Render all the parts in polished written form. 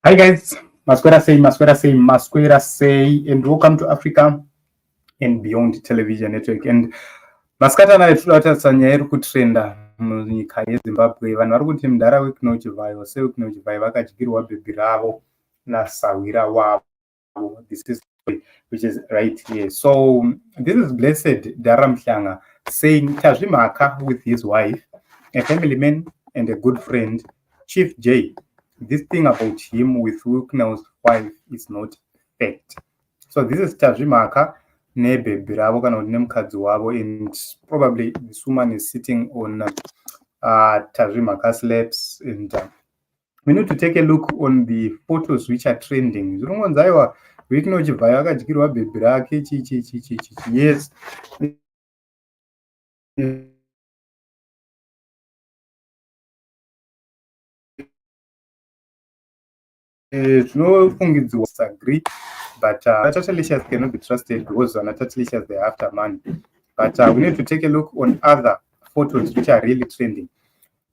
Hi guys, Masquera say, and welcome to Africa and Beyond Television Network. And maskatana etinotarisa nyaya iri kutrenda munyika yeZimbabwe. Vanhu vari kuti mudhara wekino Chivhayo sewekino Chivhayo vakadyirwa bhebhi ravo naSahwira wavo. This is which is right here. So this is Blessed Daramhlanga saying Tazvi Maka with his wife, a family man and a good friend, Chief J. This thing about him with Wukna's wife is not fact. So this is Tazvi Maka nebhebhi ravo kana kuti nemukadzi wavo, and probably this woman is sitting on Tazvi Maka's laps, and we need to take a look on the photos which are trending. Zvinongonzaiwa Wikino Chivhayo akadyirwa bhebhi rake chichi. Yes. Zvinofungidzwa disagree, but Tatalicious cannot be trusted because Tatalicious they are after money. But we need to take a look on other photos which are really trending.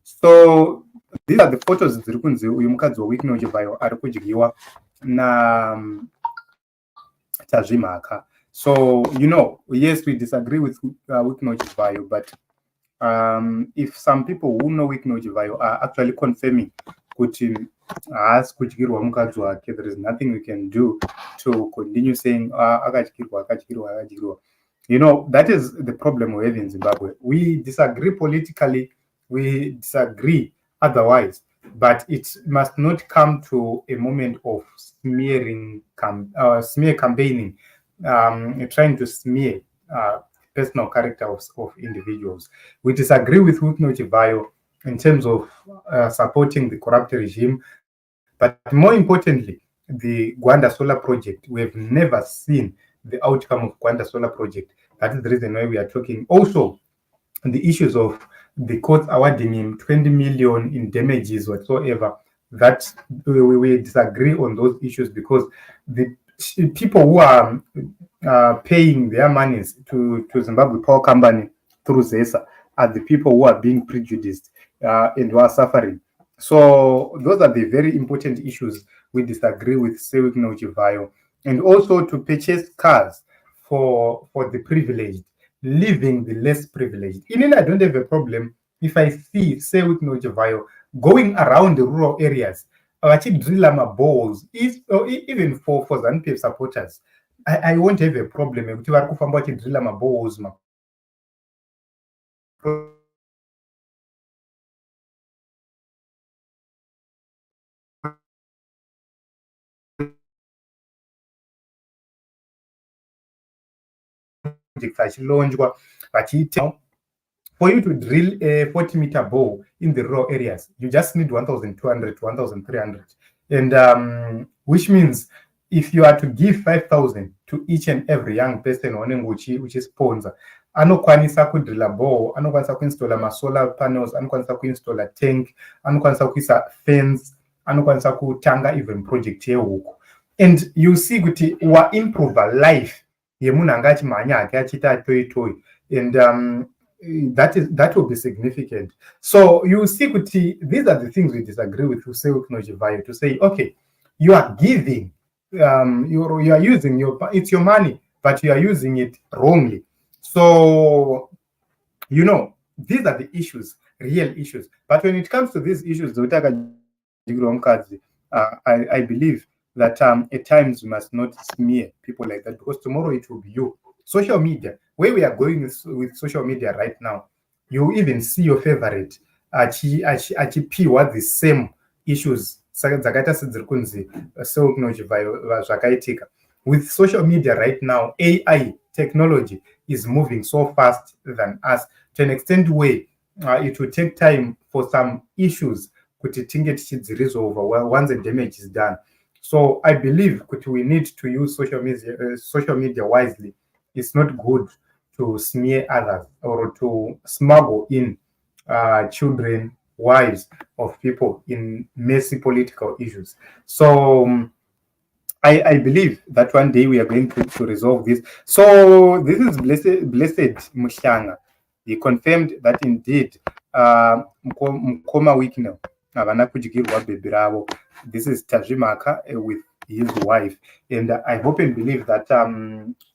So these are the photos dziri kunzi uyu mukadzi waWikino Chivhayo ari kudyiwa na Tazvi Maka. So yes, we disagree with Wikino Chivhayo, but if some people who know Wikino Chivhayo are actually confirming kuti haasi kudyirwa mukadzi wake, there is nothing we can do to continue saying akadyirwa. That is the problem we have in Zimbabwe. We disagree politically, we disagree otherwise, but it must not come to a moment of smear campaigning, trying to smear personal character of individuals. We disagree with Wikino Chivhayo in terms of supporting the corrupt regime, but more importantly, the Gwanda Solar Project. We have never seen the outcome of Gwanda Solar Project. That is the reason why we are talking. Also, the issues of the court awarding him 20 million in damages whatsoever, that we disagree on those issues, because the people who are paying their monies to Zimbabwe Power Company through ZESA are the people who are being prejudiced and who are suffering. So those are the very important issues we disagree with Wikino Chivhayo. And also to purchase cars for the privileged, leaving the less privileged. Even I don't have a problem if I see Wikino Chivhayo going around the rural areas, driller my balls, even for ZANU-PF supporters. I won't have a problem if vari kufamba vachidrilla mabohos vachilonjwa vachiita. For you to drill a 40-meter bore in the rural areas, you just need 1,200 to 1,300, and which means if you are to give 5,000 to each and every young person which is sponsor, anokwanisa kudrilla bore, anokwanisa kuinstalla ma-solar panels, anokwanisa kuinstalla tank, anokwanisa kuisa fence, anokwanisa kutanga even project yehuku. And you see kuti waimprove life yemunhu anga achimhanya hake achiita toy, and that will be significant. So you see kuti these are the things we disagree with Wikino Chivhayo, to say, okay, you are giving, you are using it's your money, but you are using it wrongly. So these are the issues, real issues. But when it comes to these issues, I believe that at times we must not smear people like that, because tomorrow it will be you. Social media, where we are going with social media right now, you even see your favorite achipiwa the same issues dzakaita sedziri kunzi Wikino Chivhayo zvakaitika. With social media right now, AI technology is moving so fast than us, to an extent where it will take time for some issues kuti tinge tichidziresolve once the damage is done. So I believe we need to use social media wisely. It's not good to smear others or to smuggle in children, wives of people in messy political issues. So I believe that one day we are going to resolve this. So this is Blessed Mushlanga. He confirmed that indeed Mkoma Wikino havana kudyirwa bhebi ravo. This is Tazvi with his wife, and I hope and believe that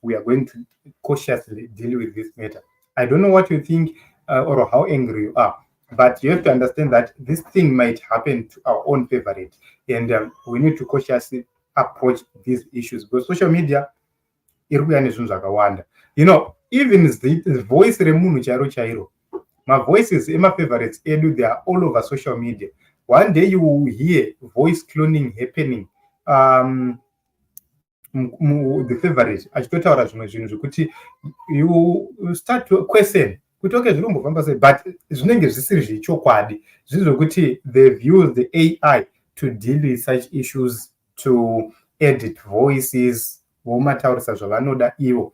we are going to cautiously deal with this matter. I don't know what you think or how angry you are, but you have to understand that this thing might happen to our own favorite, and we need to cautiously approach these issues, because social media iri kuuya nezvinhu zvakawanda. You know, even the voice remunhu chairo chairo, my voices favorites edu, they are all over social media. One day you will hear voice cloning happening. The favorite achitotaura zvimwe zvinhu zvekuti you start to question kuti okay zvinombofamba sei, but zvinenge zvisiri zvechokwadi. Zvinhu zvokuti they've used the AI to deal with such issues, to edit voices, vomataurisa zvavanoda ivo.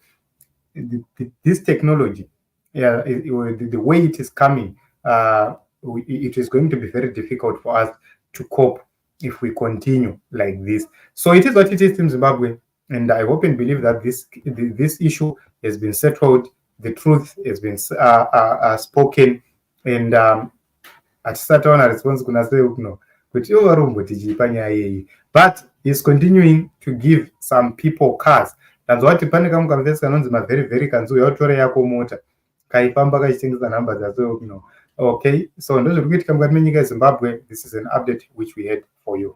This technology, the way it is coming, it is going to be very difficult for us to cope if we continue like this. So it is what it is in Zimbabwe, and I hope and believe that this issue has been settled, the truth has been spoken, and hatisataona response kuna seuno kuti ovaromboti nyaya yeyi, but he's continuing to give some people cars. Tanzwa kuti pane kamukamvesi kanonzi mavheri kanzi yautore yako mota kaifamba kachitengesa nhamba dzaso. Okay, so ndozviri kuitika mukati menyika yeZimbabwe. This is an update which we had for you.